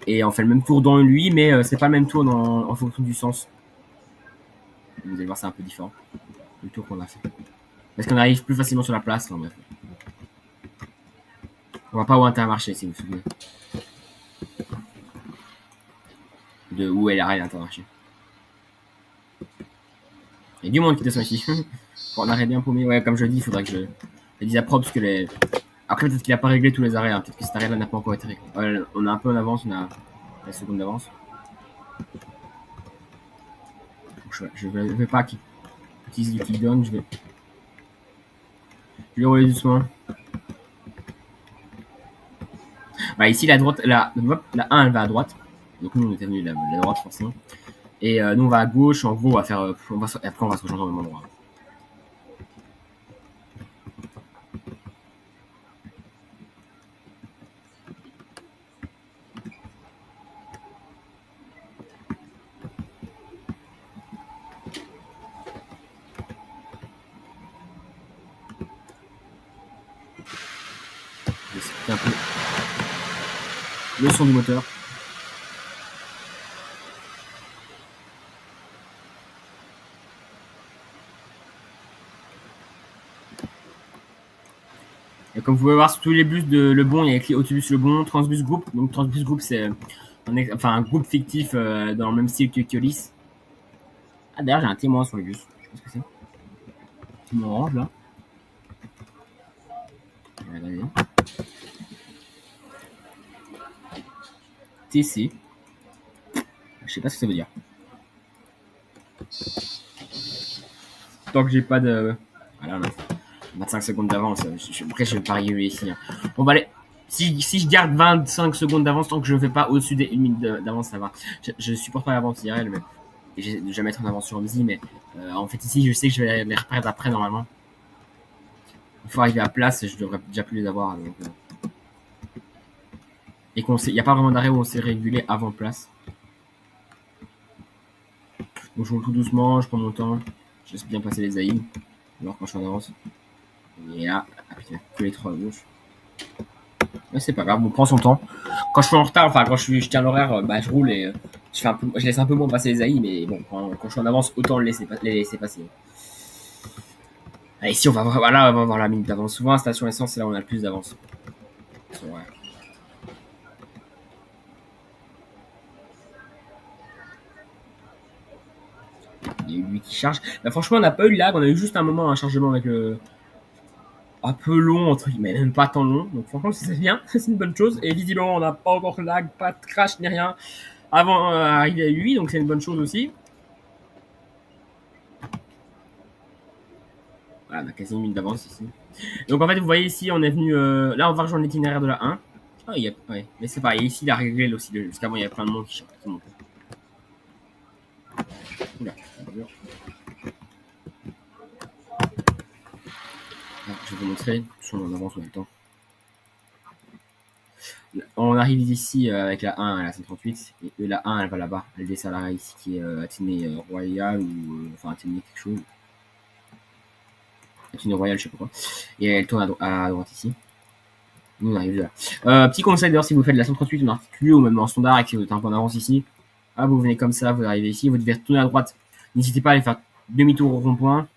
Et on fait le même tour dans lui, mais c'est pas le même tour en fonction du sens. Vous allez voir, c'est un peu différent. Le tour qu'on a fait. Parce qu'on arrive plus facilement sur la place. Enfin, bref. On va pas au Intermarché, si vous vous souvenez. De où est l'arrêt d'Intermarché. Il y a du monde qui descend ici. Pour un arrêt bien paumé. Ouais, comme je le dis, il faudrait que je dise à propre parce que les. Après, peut-être qu'il a pas réglé tous les arrêts. Hein. Peut-être que cet arrêt-là n'a pas encore été réglé. Ouais, on a un peu en avance, on a la seconde d'avance. Je vais pas utiliser du kickdown, je vais rouler doucement. Bah, ici, la droite, la 1, elle va à droite. Donc, nous, on était venu de la droite, forcément. Et nous, on va à gauche. En gros, on va faire. Après, on va se rejoindre au même endroit. Je vais écouter un peu le son du moteur. Et comme vous pouvez voir sur tous les bus de Lebon, il y a écrit Autobus Lebon, Transbus Group. Donc Transbus Group, c'est un groupe fictif dans le même style que Keolis. Ah d'ailleurs, j'ai un témoin sur le bus. Je sais pas ce que c'est. Témoin orange là. TC. Je sais pas ce que ça veut dire. Tant que j'ai pas de... Voilà, on a 25 secondes d'avance. Après, je vais pas arriver ici. Hein. Bon, bah allez. Si je garde 25 secondes d'avance, tant que je ne fais pas au-dessus des 1 minute d'avance, ça va. Je supporte pas l'avance IRL, mais je vais mettre en avance sur Omzi, mais en fait ici, je sais que je vais les reperdre après normalement. Il faut arriver à place, je devrais déjà plus les avoir. Donc, et il n'y a pas vraiment d'arrêt où on s'est régulé avant place. Donc je roule tout doucement, je prends mon temps, je laisse bien passer les zaïms. Alors quand je suis en avance. Et là, putain, que les trois à gauche. Mais c'est pas grave, on prend son temps. Quand je suis en retard, enfin quand je tiens l'horaire, bah je roule et je laisse un peu moins passer les zaïms, mais bon, quand je suis en avance, autant les laisser passer. Allez, ici on va voir la minute d'avance. Souvent, à la station essence, c'est là où on a le plus d'avance. Ouais. Il y a eu lui qui charge. Bah, franchement, on n'a pas eu de lag, on a eu juste un moment un chargement avec le. Un peu long, entre guillemets, même pas tant long. Donc franchement, c'est bien, c'est une bonne chose. Et visiblement, on n'a pas encore de lag, pas de crash ni rien avant d'arriver à 8, donc c'est une bonne chose aussi. Voilà, on a quasi une minute d'avance ici. Donc en fait, vous voyez ici, on est venu. Là, on va rejoindre l'itinéraire de la 1. Ah, ouais, mais c'est pareil, ici, il a réglé aussi. Jusqu'avant, il y avait plein de monde qui montait. Oula, je vais vous montrer, si on en avance en même temps. On arrive ici avec la 1 à la 138 et la 1 elle va là-bas, elle descend là ici qui est Athénée Royal ou enfin Athénée quelque chose. Athénée Royal, je sais pas quoi. Et elle tourne à droite ici. Nous on arrive là. Petit conseil d'ailleurs, si vous faites de la 138 en articulé ou même en standard et que vous êtes un peu en avance ici, vous venez comme ça, vous arrivez ici, vous devez tourner à droite. N'hésitez pas à aller faire demi-tour au rond-point.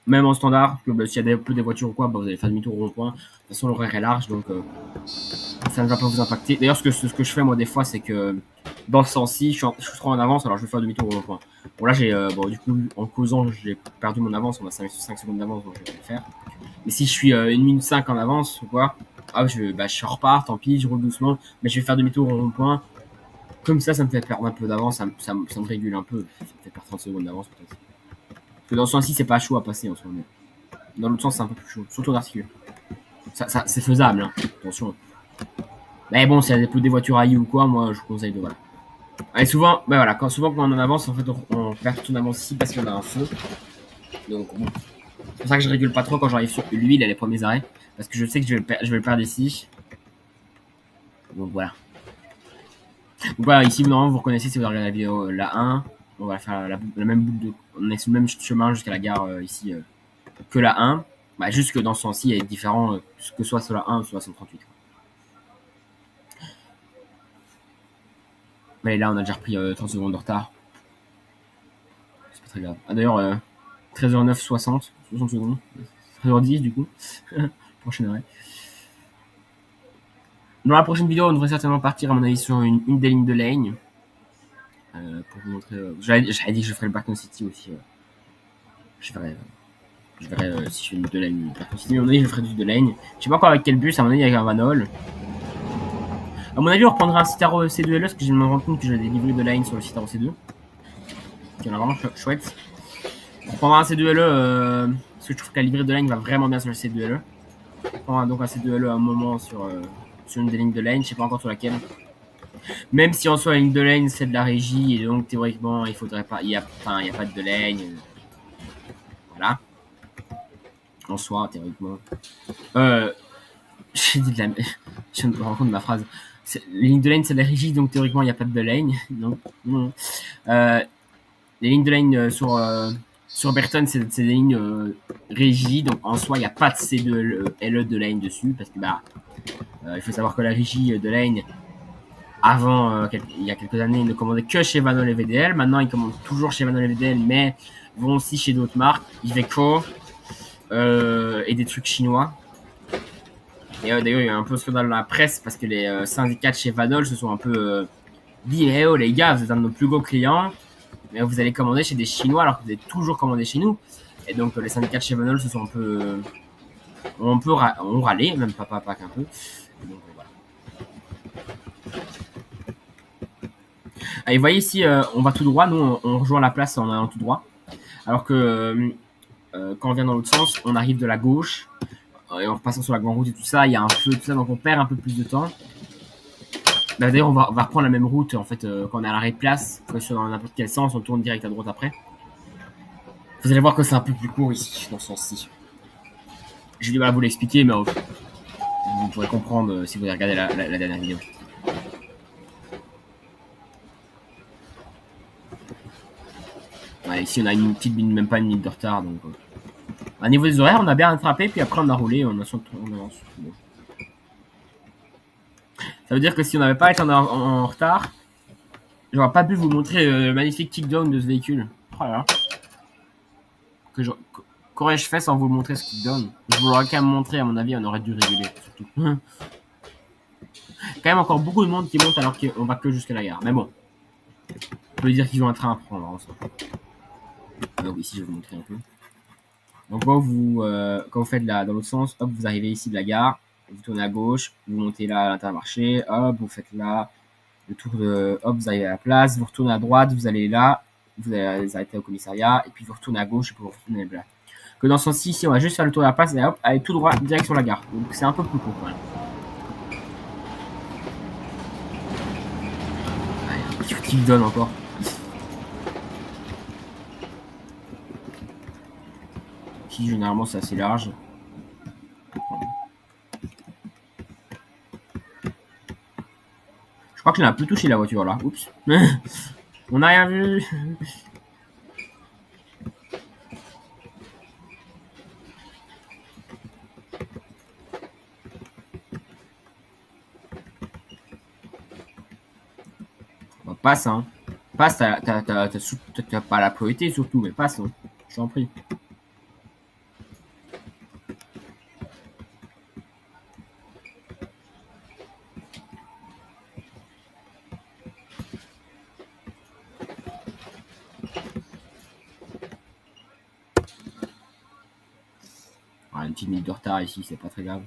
Même en standard, que s'il y a des voitures ou quoi, vous allez faire demi-tour au rond-point. De toute façon, l'horaire est large, donc ça ne va pas vous impacter. D'ailleurs, ce que je fais moi des fois, c'est que dans ce sens-ci, je suis trop en avance, alors je vais faire demi-tour au rond-point. Bon, là, du coup, en causant, j'ai perdu mon avance, on a 5 secondes d'avance, donc je vais le faire. Mais si je suis 1 minute 5 en avance ou quoi, je repars, tant pis, je roule doucement, mais je vais faire demi-tour au rond-point. Comme ça me fait perdre un peu d'avance, ça me régule un peu, ça me fait perdre 30 secondes d'avance peut-être. Parce que dans ce sens-ci, c'est pas chaud à passer en ce moment. Dans l'autre sens, c'est un peu plus chaud, surtout en articule. Ça c'est faisable, hein. Attention. Mais bon, s'il y a des voitures à ou quoi, moi je vous conseille de voilà. Et souvent, souvent quand on en avance, en fait, on perd tout en avance ici parce qu'on a un feu. Donc bon. C'est pour ça que je régule pas trop quand j'arrive sur l'huile à les premiers arrêts. Parce que je sais que je vais le perdre ici. Donc voilà. Donc voilà, ici normalement vous reconnaissez si vous regardez la vidéo la 1. On va faire la même boucle on est sur le même chemin jusqu'à la gare ici que la 1. Bah, juste que dans ce sens-ci, il est différent que soit sur la 1 ou sur la 138. Mais là, on a déjà repris 30 secondes de retard. C'est pas très grave. Ah, d'ailleurs, 13h09, 60 secondes. 13h10 du coup. Prochain arrêt. Dans la prochaine vidéo, on devrait certainement partir à mon avis sur une des lignes de Lane. Pour vous montrer. J'avais dit que je ferais le Barton City aussi. Je verrai si je fais une de Lane. Barton City, mais à mon avis, je ferai du de Lane. Je sais pas encore avec quel bus, à mon avis, avec un Vanol. À mon avis, on reprendra un Citaro C2LE parce que je me rends compte que j'ai des livrets de line sur le Citaro C2. Qui en a vraiment chouette. On prendra un C2LE parce que je trouve que la livrée de line va vraiment bien sur le C2LE. On prendra donc un C2LE à un moment sur une des lignes de line, je sais pas encore sur laquelle. Même si en soi la ligne de line c'est de la régie et donc théoriquement il faudrait pas. Il y a pas de line. Voilà. En soi, théoriquement. J'ai dit de la. Je me rends compte de ma phrase. Les lignes de lane c'est de la régie donc théoriquement il n'y a pas de lane. Donc non. Les lignes de lane sur Sur Berton, c'est des lignes régies, donc en soi, il n'y a pas de C2 LE de lane dessus, parce que il faut savoir que la régie de lane, avant, il y a quelques années, ils ne commandaient que chez Vanol et VDL. Maintenant, ils commandent toujours chez Vanol et VDL, mais vont aussi chez d'autres marques, Iveco et des trucs chinois. Et d'ailleurs, il y a un peu scandale dans la presse parce que les syndicats de chez Vanol se sont un peu dit hey, oh les gars, vous êtes un de nos plus gros clients, mais vous allez commander chez des Chinois alors que vous avez toujours commandé chez nous. Et donc les syndicats de chez Vanol se sont un peu ont râlé, même pas qu'un peu. Donc, voilà. Et vous voyez ici, on va tout droit, nous on rejoint la place en allant tout droit. Alors que quand on vient dans l'autre sens, on arrive de la gauche. Et en repassant sur la grande route et tout ça, il y a un feu, tout ça, donc on perd un peu plus de temps. D'ailleurs, on va reprendre la même route en fait quand on est à l'arrêt de place, que sur dans n'importe quel sens, on tourne direct à droite après. Vous allez voir que c'est un peu plus court ici, dans ce sens-ci. Je vais pas vous l'expliquer, mais vous pourrez comprendre si vous avez regardé la dernière vidéo. Ouais, ici, on a une petite minute, même pas une minute de retard. Donc, à niveau des horaires, on a bien attrapé, puis après, on a roulé, on avance. Bon. Ça veut dire que si on n'avait pas été en retard, j'aurais pas pu vous montrer le magnifique kickdown de ce véhicule. Oh là là. Qu'aurais-je fait sans vous montrer ce kickdown? Je vous l'aurais quand même montré, à mon avis, on aurait dû réguler, surtout. Quand même encore beaucoup de monde qui monte alors qu'on va que jusqu'à la gare. Mais bon, on peut dire qu'ils ont un train à prendre. Hein, donc ici, je vais vous montrer un peu. Donc quand vous faites dans l'autre sens, hop, vous arrivez ici de la gare, vous tournez à gauche, vous montez là à l'Intermarché, hop, vous faites là le tour de, hop, vous arrivez à la place, vous retournez à droite, vous allez là, vous allez vous arrêter au commissariat, et puis vous retournez à gauche et puis vous retournez là. Que dans ce sens-ci, ici, on va juste faire le tour de la place et hop, aller tout droit direct sur la gare. Donc c'est un peu plus court quand même. Allez, qui donne encore. Qui généralement c'est assez large. Je crois que j'ai un peu touché la voiture là. Oups. On n'a rien vu. Bah, passe hein. Passe, t'as pas la priorité surtout, mais passe hein. Je t'en prie. Une petite minute de retard ici, c'est pas très grave.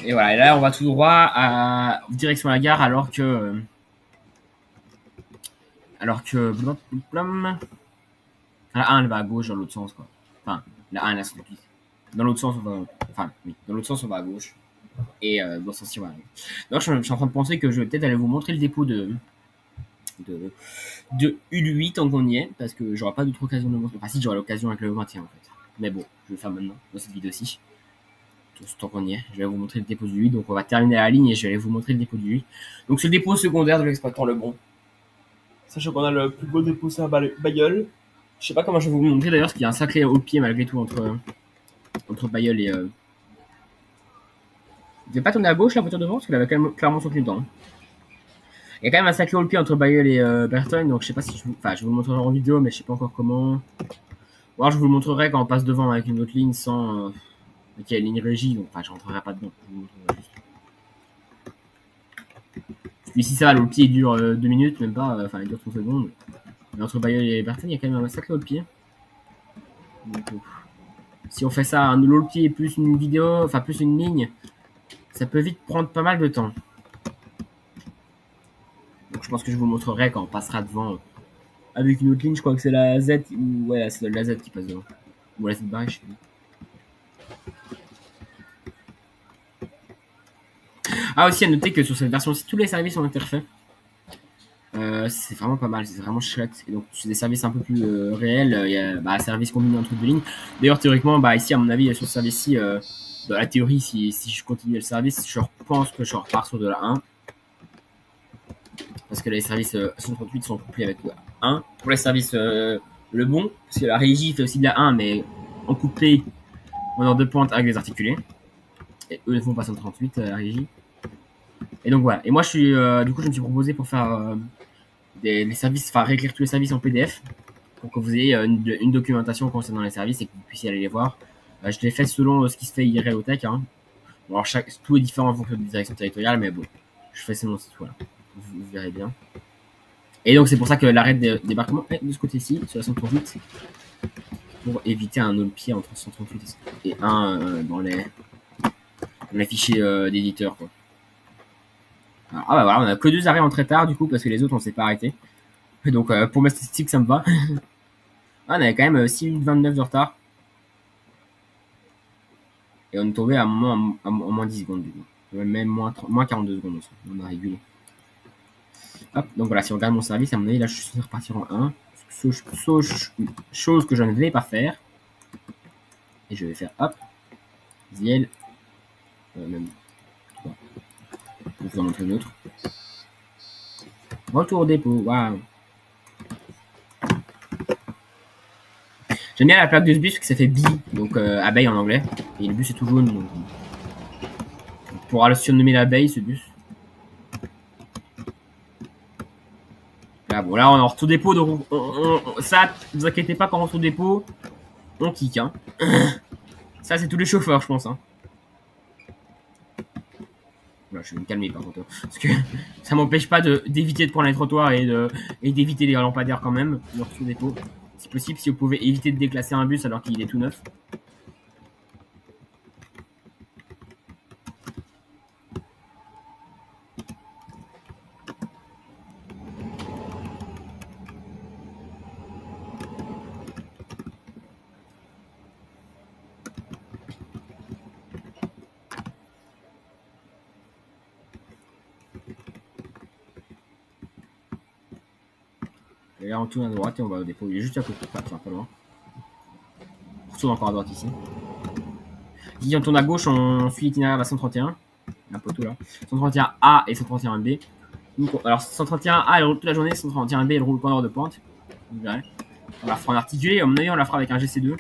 Et voilà, et là on va tout droit à direction la gare alors que la 1 elle va à gauche dans l'autre sens quoi. Enfin, la 1 elle a son piste. Dans l'autre sens on va dans l'autre sens on va à gauche et dans ce sens-ci on va à gauche. Donc je suis en train de penser que je vais peut-être aller vous montrer le dépôt de U8 tant qu'on y est parce que j'aurai pas d'autre occasion de montrer. Enfin si, j'aurai l'occasion avec le 21 en fait. Mais bon, je vais le faire maintenant dans cette vidéo-ci. Tant qu'on y est, je vais vous montrer le dépôt du 8. Donc on va terminer la ligne et je vais vous montrer le dépôt du 8. Donc c'est le dépôt secondaire de l'exploitant Lebon. Sachant qu'on a le plus beau dépôt, c'est à Bailleul. Je sais pas comment je vais vous montrer d'ailleurs, parce qu'il y a un sacré haut de pied malgré tout entre Bailleul et. Vous n'avez pas tourné à gauche la voiture devant, parce qu'elle avait quand même clairement son cul dedans. Il y a quand même un sacré haut de pied entre Bailleul et Berton, donc je sais pas si je vous le montrerai en vidéo, mais je sais pas encore comment. Ou alors je vous le montrerai quand on passe devant avec une autre ligne sans. Il y a une ligne régie, donc je rentrerai pas dedans. Je vous montrerai juste. Ici ça va, le pied il dure 2 minutes, même pas, il dure 30 secondes. Mais entre Bailleul et Berton, il y a quand même un sacré haut de pied. Donc, si on fait ça, un low pied plus une vidéo, plus une ligne, ça peut vite prendre pas mal de temps. Donc je pense que je vous montrerai quand on passera devant avec une autre ligne. Je crois que c'est la Z, ou ouais, c'est la Z qui passe devant. Ou la Z barrée, je sais plus. Ah, aussi à noter que sur cette version-ci, tous les services ont été refaits. C'est vraiment pas mal, c'est vraiment chouette. Et donc, c'est des services un peu plus réels. Il y a un service combiné entre deux lignes. D'ailleurs, théoriquement, ici, à mon avis, sur ce service-ci, dans la théorie, si je continue le service, je pense que je repars sur de la 1. Parce que les services 138 sont couplés avec le 1. Pour les services le bon, parce que la régie fait aussi de la 1, mais en couplé, on a deux pointes avec des articulés. Et eux ne font pas 138, la régie. Et donc voilà. Et moi, du coup, je me suis proposé pour faire les services, enfin réécrire tous les services en PDF pour que vous ayez une documentation concernant les services et que vous puissiez aller les voir. Je l'ai fait selon ce qui se fait IRL au tech. Hein. Bon, alors tout est différent en fonction des directions territoriales, mais bon, je fais selon ce voilà. Vous verrez bien. Et donc c'est pour ça que l'arrêt de débarquement est de ce côté-ci, sur la 138, pour éviter un autre pied entre 138 et 1 dans les fichiers d'éditeur. Alors, ah bah voilà, on a que 2 arrêts en très tard du coup, parce que les autres on s'est pas arrêté. Donc pour ma statistique ça me va. Ah, on avait quand même 6,29 de retard. Et on est tombé à moins 10 secondes du coup. Même moins 42 secondes aussi. On a régulé. Hop, donc voilà, si on regarde mon service, à mon avis, là je suis censé repartir en 1. Chose que je ne vais pas faire. Et je vais faire hop. Ziel. Même. Bon. Je vais vous en montrer une autre. Retour au dépôt. Waouh. J'aime bien la plaque de ce bus parce que ça fait bee, donc abeille en anglais. Et le bus est tout jaune. Donc on pourra le surnommer l'abeille, ce bus. Là, bon, là on est en retour dépôt, donc ça, ne vous inquiétez pas, quand on retour dépôt, on kick. Hein. Ça, c'est tous les chauffeurs, je pense. Hein. Là, je vais me calmer par contre. Parce que ça m'empêche pas d'éviter de prendre les trottoirs et d'éviter les lampadaires quand même. Le retour dépôt. Si possible, si vous pouvez éviter de déclasser un bus alors qu'il est tout neuf. Et là, on tourne à droite et on va au dépôt. Il est juste à côté. Enfin, pas loin. On retourne encore à droite ici. Si on tourne à gauche, on suit l'itinéraire de la 131. Un poteau là. 131A et 131B. Donc, alors 131A elle roule toute la journée, 131B elle roule qu'en heure de pointe. Vous verrez. On la fera en articulé. À mon avis, on la fera avec un GC2.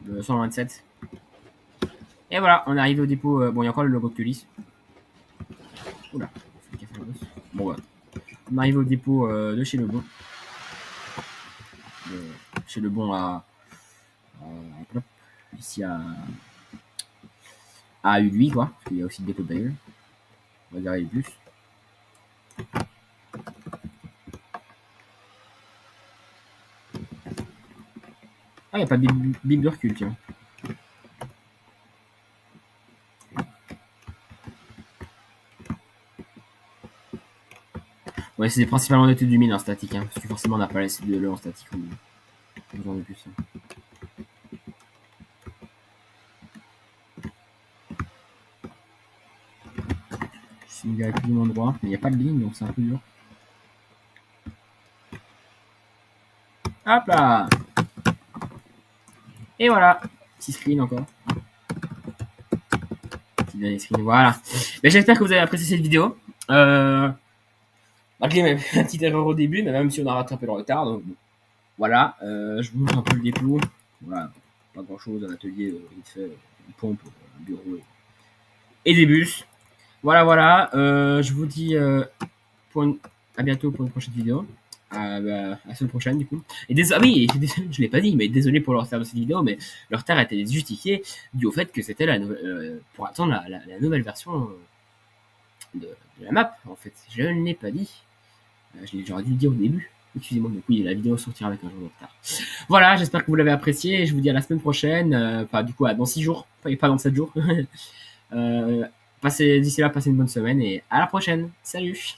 Le 127. Et voilà, on est arrivé au dépôt. Bon, il y a encore le logo de Culis. Oula, bon, voilà. On arrive au dépôt de chez Lebon. Chez Lebon ici à U8, quoi. Parce qu'il y a aussi le dépôt de Bayeul. On va regarder le bus. Ah, il n'y a pas de bip de recul, tiens. Ouais, c'est principalement des du mine en statique, hein, parce que forcément on n'a pas laissé de l'eau en statique ou ce genre de plus. Hein. Je suis direct du mon droit, mais il n'y a pas de ligne donc c'est un peu dur. Hop là! Et voilà! Petit screen encore. Petit dernier screen, voilà. J'espère que vous avez apprécié cette vidéo. Malgré ma petite erreur au début, mais même si on a rattrapé le retard, donc bon. Voilà, je vous montre un peu le dépôt. Voilà, pas grand chose, un atelier vite fait, une pompe, un bureau et des bus. Voilà, voilà, je vous dis à bientôt pour une prochaine vidéo. À la semaine prochaine du coup. Et oui, je l'ai pas dit, mais désolé pour le retard de cette vidéo, mais le retard a été justifié dû au fait que c'était pour attendre la nouvelle version de la map. En fait, je ne l'ai pas dit. J'aurais dû le dire au début. Excusez-moi, donc oui, la vidéo sortira avec un jour de retard. Voilà, j'espère que vous l'avez apprécié. Je vous dis à la semaine prochaine. Enfin, du coup, dans 6 jours, et pas dans 7 jours. D'ici là, passez une bonne semaine et à la prochaine. Salut!